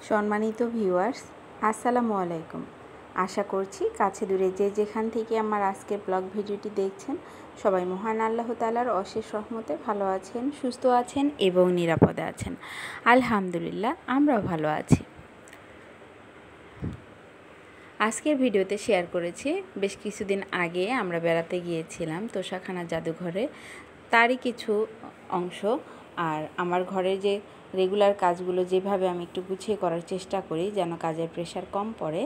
সম্মানিত ভিউয়ার্স, আসসালামু আলাইকুম। আশা করছি কাছে দূরে যে যেখান থেকে আমার আজকের ব্লগ ভিডিওটি দেখছেন সবাই মহান আল্লাহ তাআলার অশেষ রহমতে ভালো আছেন, সুস্থ আছেন এবং নিরাপদে আছেন। আলহামদুলিল্লাহ, আমরাও ভালো আছি। আজকের ভিডিওতে শেয়ার করেছি বেশ কিছুদিন আগে আমরা বেড়াতে গিয়েছিলাম তোষাখানা জাদুঘরে, তারই কিছু অংশ। আর আমার ঘরের যে রেগুলার কাজগুলো যেভাবে আমি একটু গুছিয়ে করার চেষ্টা করি যেন কাজের প্রেশার কম পড়ে,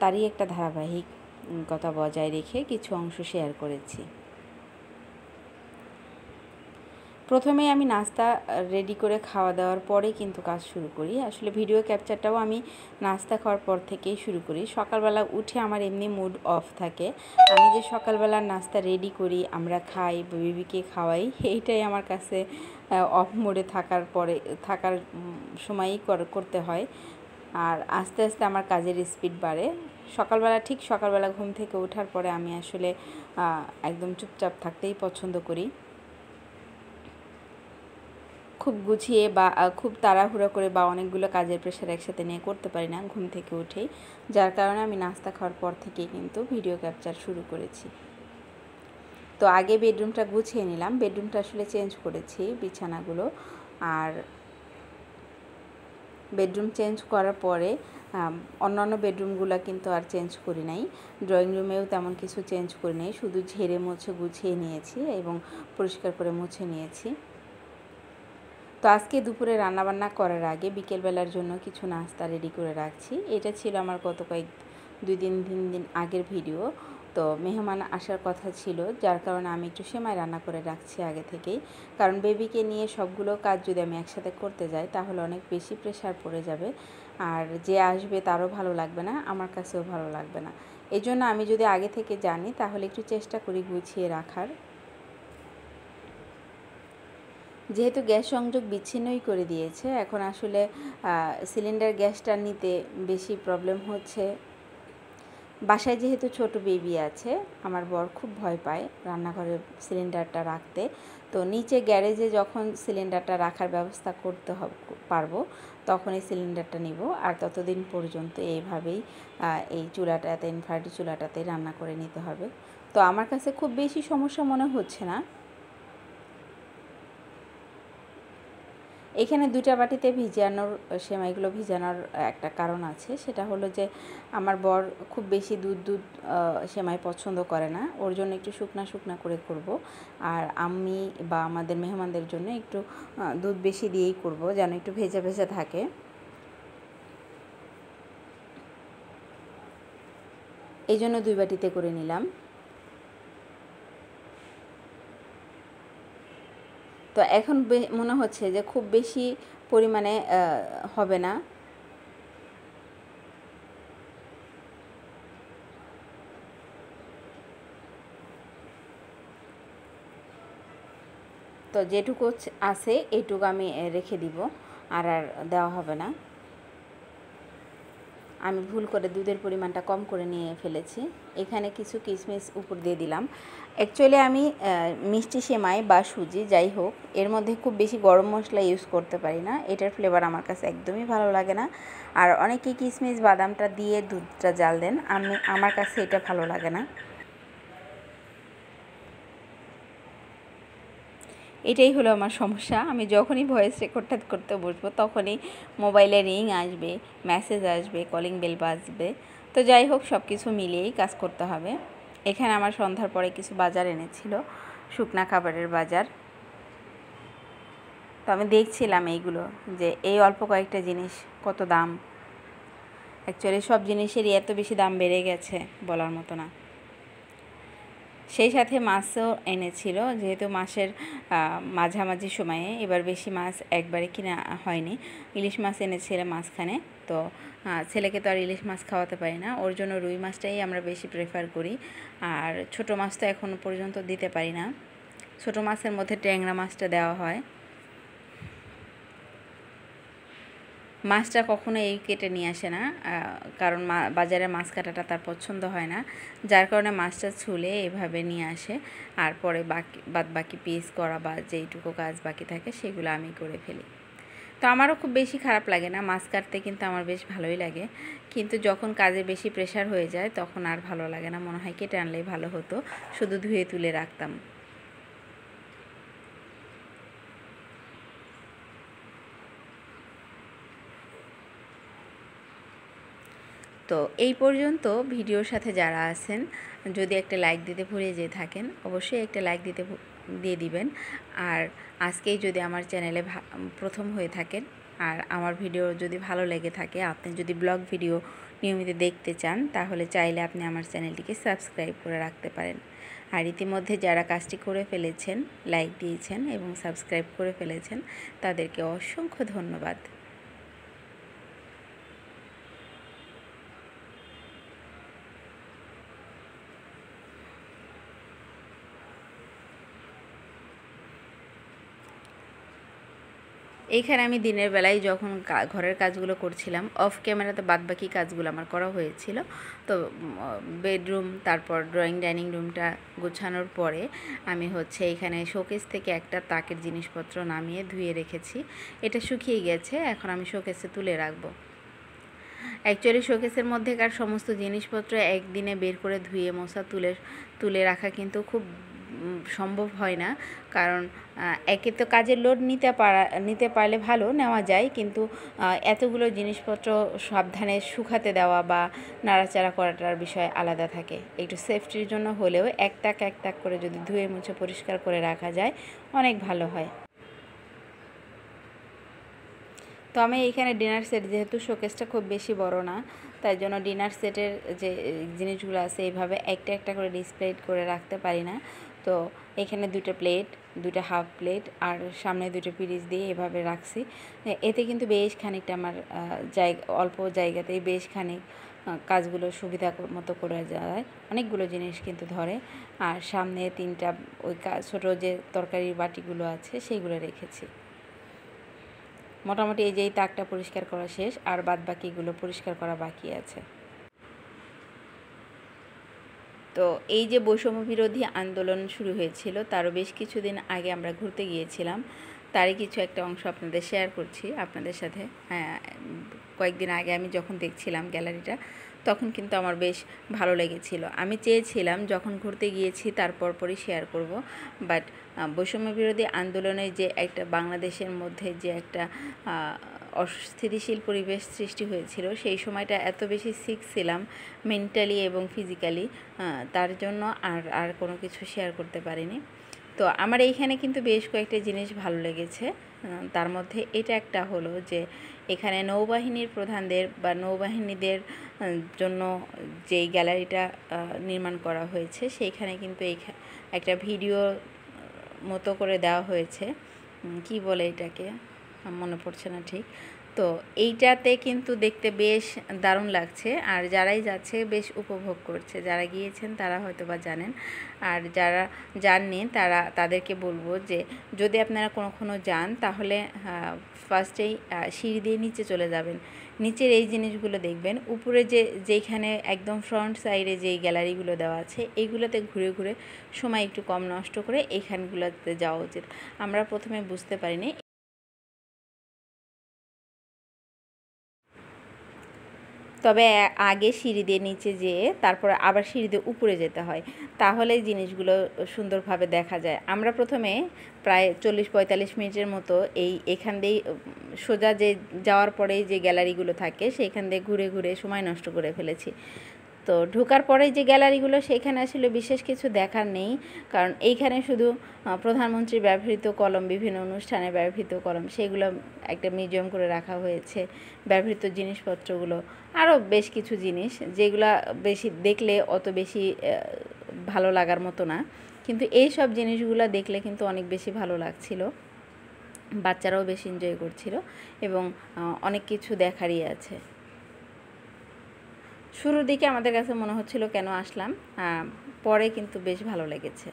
তারই একটা ধারাবাহিকতা বজায় রেখে কিছু অংশ শেয়ার করেছি। প্রথমেই আমি নাস্তা রেডি করে খাওয়া দাওয়ার পরে কিন্তু কাজ শুরু করি। আসলে ভিডিও ক্যাপচারটাও আমি নাস্তা খাওয়ার পর থেকেই শুরু করি। সকালবেলা উঠে আমার এমনি মুড অফ থাকে। আমি যে সকালবেলার নাস্তা রেডি করি, আমরা খাই, বেবিকে খাওয়াই, এইটাই আমার কাছে অফ মোডে থাকার সময়ই করতে হয়। আর আস্তে আস্তে আমার কাজের স্পিড বাড়ে। ঠিক সকালবেলা ঘুম থেকে ওঠার পরে আমি আসলে একদম চুপচাপ থাকতেই পছন্দ করি। খুব গুছিয়ে বা খুব তাড়াহুড়ো করে বা অনেকগুলো কাজের প্রেশার একসাথে নিয়ে করতে পারি না ঘুম থেকে উঠেই, যার কারণে আমি নাস্তা খাওয়ার পর থেকেই কিন্তু ভিডিও ক্যাপচার শুরু করেছি। তো আগে বেডরুমটা গুছিয়ে নিলাম। বেডরুমটা আসলে চেঞ্জ করেছি বিছানাগুলো, আর বেডরুম চেঞ্জ করার পরে অন্যান্য বেডরুমগুলো কিন্তু আর চেঞ্জ করি নাই। ড্রয়িং রুমেও তেমন কিছু চেঞ্জ করি নাই, শুধু ঝেড়ে মুছে গুছিয়ে নিয়েছি এবং পরিষ্কার করে মুছে নিয়েছি। তো আজকে দুপুরে রান্নাবান্না করার আগে বিকেলবেলার জন্য কিছু নাস্তা রেডি করে রাখছি। এটা ছিল আমার গত তিন দিন আগের ভিডিও। তো মেহমান আসার কথা ছিল, যার কারণে আমি একটু সেমাই রান্না করে রাখছি আগে থেকেই। কারণ বেবিকে নিয়ে সবগুলো কাজ যদি আমি একসাথে করতে যাই তাহলে অনেক বেশি প্রেশার পড়ে যাবে, আর যে আসবে তারও ভালো লাগবে না, আমার কাছেও ভালো লাগবে না। এই জন্য আমি যদি আগে থেকে জানি তাহলে একটু চেষ্টা করি গুছিয়ে রাখার। যেহেতু গ্যাস সংযোগ বিচ্ছিন্নই করে দিয়েছে, এখন আসলে সিলিন্ডার গ্যাসটা নিতে বেশি প্রবলেম হচ্ছে। বাসায় যেহেতু ছোট বেবি আছে, আমার বর খুব ভয় পায় রান্নাঘরে সিলিন্ডারটা রাখতে। তো নিচে গ্যারেজে যখন সিলিন্ডারটা রাখার ব্যবস্থা পারবো তখনই সিলিন্ডারটা নিব। আর ততদিন পর্যন্ত এইভাবেই এই চুলাটাতে, ইনভার্টার চুলাটাতে রান্না করে নিতে হবে। তো আমার কাছে খুব বেশি সমস্যা মনে হচ্ছে না। এখানে 2টা বাটিতে সেমাইগুলো ভিজানোর একটা কারণ আছে। সেটা হলো যে আমার বর খুব বেশি দুধ সেমাই পছন্দ করে না, ওর জন্য একটু শুকনা করে করব। আর আমি বা আমাদের মেহমানদের জন্য একটু দুধ বেশি দিয়েই করব, যেন একটু ভেজা থাকে। এই জন্য 2 বাটিতে করে নিলাম। তো এখন মনে হচ্ছে যে খুব বেশি পরিমাণে হবে না। তো যেটুকু আছে এইটুকু আমি রেখে দিব, আর দেওয়া হবে না। আমি ভুল করে দুধের পরিমাণটা কম করে নিয়ে ফেলেছি। এখানে কিছু কিশমিশ উপর দিয়ে দিলাম। অ্যাকচুয়ালি আমি মিষ্টি সেমাই বা সুজি যাই হোক, এর মধ্যে খুব বেশি গরম মশলা ইউজ করতে পারি না। এটার ফ্লেভার আমার কাছে একদমই ভালো লাগে না। আর অনেকে কিশমিশ বাদামটা দিয়ে দুধটা জাল দেন, আমার কাছে এটা ভালো লাগে না। এটাই হলো আমার সমস্যা। আমি যখনই ভয়েস রেকর্ডটা করতে বসবো তখনই মোবাইলে রিং আসবে, মেসেজ আসবে, কলিং বেল বাজবে। তো যাই হোক, সব কিছু মিলিয়েই কাজ করতে হবে। এখানে আমার সন্ধ্যার পরে কিছু বাজার এনেছিল, শুকনা খাবারের বাজার। তো আমি দেখছিলাম এইগুলো, যে এই অল্প কয়েকটা জিনিস কত দাম। অ্যাকচুয়ালি সব জিনিসেরই এত বেশি দাম বেড়ে গেছে বলার মতো না। সেই সাথে মাছও এনেছিল, যেহেতু মাসের মাঝামাঝি সময়ে এবার বেশি মাছ একবারে কিনা হয়নি। ইলিশ মাছ এনেছিল মাঝখানে। তো ছেলেকে তো আর ইলিশ মাছ খাওয়াতে পারি না, ওর জন্য রুই মাছটাই আমরা বেশি প্রেফার করি। আর ছোট মাছ তো এখনও পর্যন্ত দিতে পারি না। ছোট মাছের মধ্যে ট্যাংরা মাছটা দেওয়া হয়। মাছটা কখনো এই কেটে নিয়ে আসে না, কারণ বাজারে মাছ কাটাটা তার পছন্দ হয় না, যার কারণে মাছটা ছুলে এভাবে নিয়ে আসে। আর পরে বাকি পিস করা বা যেইটুকু কাজ বাকি থাকে সেগুলো আমি করে ফেলি। তো তো আমারও খুব বেশি খারাপ লাগে না, মাছ কাটতে কিন্তু আমার বেশ ভালোই লাগে। কিন্তু যখন কাজে বেশি প্রেশার হয়ে যায় তখন আর ভালো লাগে না, মনে হয় কেটে আনলেই ভালো হতো, শুধু ধুয়ে তুলে রাখতাম। তো এই পর্যন্ত ভিডিওর সাথে যারা আছেন, যদি একটা লাইক দিতে ভুলে যেয়ে থাকেন অবশ্যই একটা লাইক দিয়ে দিবেন। আর আজকেই যদি আমার চ্যানেলে প্রথম হয়ে থাকেন আর আমার ভিডিও যদি ভালো লেগে থাকে, আপনি যদি ব্লগ ভিডিও নিয়মিত দেখতে চান, তাহলে চাইলে আপনি আমার চ্যানেলটিকে সাবস্ক্রাইব করে রাখতে পারেন। আর ইতিমধ্যে যারা কাজটি করে ফেলেছেন, লাইক দিয়েছেন এবং সাবস্ক্রাইব করে ফেলেছেন, তাদেরকে অসংখ্য ধন্যবাদ। এইখানে আমি দিনের বেলায় যখন ঘরের কাজগুলো করছিলাম, অফ ক্যামেরাতে বাদবাকি কাজগুলো আমার করা হয়েছিল। তো বেডরুম, তারপর ড্রয়িং ডাইনিং রুমটা গোছানোর পরে আমি হচ্ছে এখানে শোকেস থেকে একটা তাকের জিনিসপত্র নামিয়ে ধুয়ে রেখেছি। এটা শুকিয়ে গেছে, এখন আমি শোকেসে তুলে রাখবো। অ্যাকচুয়ালি শোকেসের মধ্যেকার সমস্ত জিনিসপত্র একদিনে বের করে ধুয়ে মোছা তুলে রাখা কিন্তু খুব সম্ভব হয় না, কারণ একে তো কাজের লোড নিতে পারলে ভালো, নেওয়া যায়, কিন্তু এতগুলো জিনিসপত্র সাবধানে শুকাতে দেওয়া বা নাড়াচাড়া করাটার বিষয় আলাদা থাকে। একটু সেফটির জন্য হলেও এক তাক করে যদি ধুয়ে মুছে পরিষ্কার করে রাখা যায় অনেক ভালো হয়। তো আমি এইখানে ডিনার সেট, যেহেতু শোকেসটা খুব বেশি বড় না, তাই জন্য ডিনার সেটের যে জিনিসগুলো আছে এইভাবে একটা করে ডিসপ্লে করে রাখতে পারি না। তো এখানে দুটো প্লেট, দুটো হাফ প্লেট আর সামনে দুটো পিরিচ দিয়ে এভাবে রাখছি। এতে কিন্তু বেশ খানিকটা আমার অল্প জায়গাতেই বেশ খানিক কাজগুলো সুবিধা মতো করে যায়, অনেকগুলো জিনিস কিন্তু ধরে। আর সামনে তিনটা ওই ছোটো যে তরকারির বাটিগুলো আছে সেইগুলো রেখেছি। মোটামুটি এই যে তাকটা পরিষ্কার করা শেষ, আর বাদবাকিগুলো পরিষ্কার করা বাকি আছে। তো এই যে বৈষম্য বিরোধী আন্দোলন শুরু হয়েছিল, তারও বেশ কিছুদিন আগে আমরা ঘুরতে গিয়েছিলাম, তারই কিছু একটা অংশ আপনাদের শেয়ার করছি আপনাদের সাথে। কয়েকদিন আগে আমি যখন দেখছিলাম গ্যালারিটা, তখন কিন্তু আমার বেশ ভালো লেগেছিল। আমি চেয়েছিলাম যখন ঘুরতে গিয়েছি তার পরপরই শেয়ার করব, বাট বৈষম্য বিরোধী আন্দোলনের যে একটা বাংলাদেশের মধ্যে যে একটা অস্থিতিশীল পরিবেশ সৃষ্টি হয়েছিল, সেই সময়টা এত বেশি সিক ছিলাম মেন্টালি এবং ফিজিক্যালি, তার জন্য আর কোনো কিছু শেয়ার করতে পারিনি। তো আমার এইখানে কিন্তু বেশ কয়েকটা জিনিস ভালো লেগেছে। তার মধ্যে এটা একটা হলো যে এখানে নৌবাহিনীর প্রধানদের বা নৌবাহিনীদের জন্য যেই গ্যালারিটা নির্মাণ করা হয়েছে, সেইখানে কিন্তু একটা ভিডিও মতো করে দেওয়া হয়েছে, কি বলে এটাকে মনে পড়ছে না ঠিক। তো এইটাতে কিন্তু দেখতে বেশ দারুণ লাগছে, আর যারাই যাচ্ছে বেশ উপভোগ করছে। যারা গিয়েছেন তারা হয়তো বা জানেন, আর যারা যাননি তাদেরকে বলবো যে যদি আপনারা কখনো যান, তাহলে ফার্স্টেই সিঁড়ি দিয়ে নিচে চলে যাবেন, নিচের এই জিনিসগুলো দেখবেন। উপরে যেইখানে একদম ফ্রন্ট সাইডে যেই গ্যালারিগুলো দেওয়া আছে, এইগুলোতে ঘুরে ঘুরে সময় একটু কম নষ্ট করে এইখানগুলোতে যাওয়া উচিত। আমরা প্রথমে বুঝতে পারিনি, তবে আগে সিঁড়ি দিয়ে নিচে যেয়ে তারপরে আবার সিঁড়ি দিয়ে উপরে যেতে হয়, তাহলে জিনিসগুলো সুন্দরভাবে দেখা যায়। আমরা প্রথমে প্রায় 40-45 মিনিটের মতো এখান দিয়েই সোজা যাওয়ার পরেই যে গ্যালারিগুলো থাকে সেইখান দিয়ে ঘুরে ঘুরে সময় নষ্ট করে ফেলেছি। তো ঢোকার পরে যে গ্যালারিগুলো, সেখানে আসলে বিশেষ কিছু দেখার নেই, কারণ এইখানে শুধু প্রধানমন্ত্রীর ব্যবহৃত কলম, বিভিন্ন অনুষ্ঠানে ব্যবহৃত কলম, সেগুলো একটা মিউজিয়াম করে রাখা হয়েছে। ব্যবহৃত জিনিসপত্রগুলো, আরও বেশ কিছু জিনিস যেগুলো বেশি দেখলে অত বেশি ভালো লাগার মতো না, কিন্তু এই সব জিনিসগুলো দেখলে কিন্তু অনেক বেশি ভালো লাগছিল, বাচ্চারাও বেশ এনজয় করছিল এবং অনেক কিছু দেখারই আছে। শুরুর দিকে আমাদের কাছে মনে হচ্ছিল কেন আসলাম, পরে কিন্তু বেশ ভালো লেগেছে।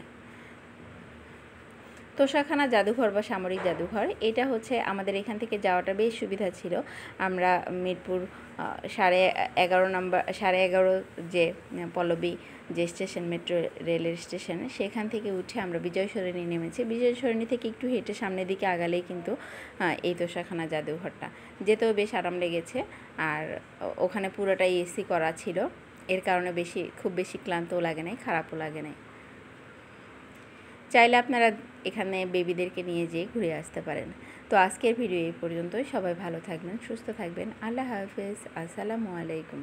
তোষাখানা জাদুঘর বা সামরিক জাদুঘর, এটা হচ্ছে আমাদের এখান থেকে যাওয়াটা বেশ সুবিধা ছিল। আমরা মিরপুর 11:30 যে পল্লবী যে স্টেশন, মেট্রো রেলের স্টেশন, সেখান থেকে উঠে আমরা বিজয় সরণি নেমেছি। বিজয় সরণি থেকে একটু হেঁটে সামনের দিকে আগালেই কিন্তু এই তোষাখানা জাদুঘরটা। যেতেও বেশ আরাম লেগেছে, আর ওখানে পুরোটাই এসি করা ছিল, এর কারণে খুব বেশি ক্লান্তও লাগে নাই, খারাপও লাগে নাই। চাইলে আপনারা এখানে বেবিদেরকে নিয়ে যেয়ে ঘুরে আসতে পারেন। তো আজকের ভিডিও এই পর্যন্তই। সবাই ভালো থাকবেন, সুস্থ থাকবেন। আল্লাহ হাফেজ। আসসালামু আলাইকুম।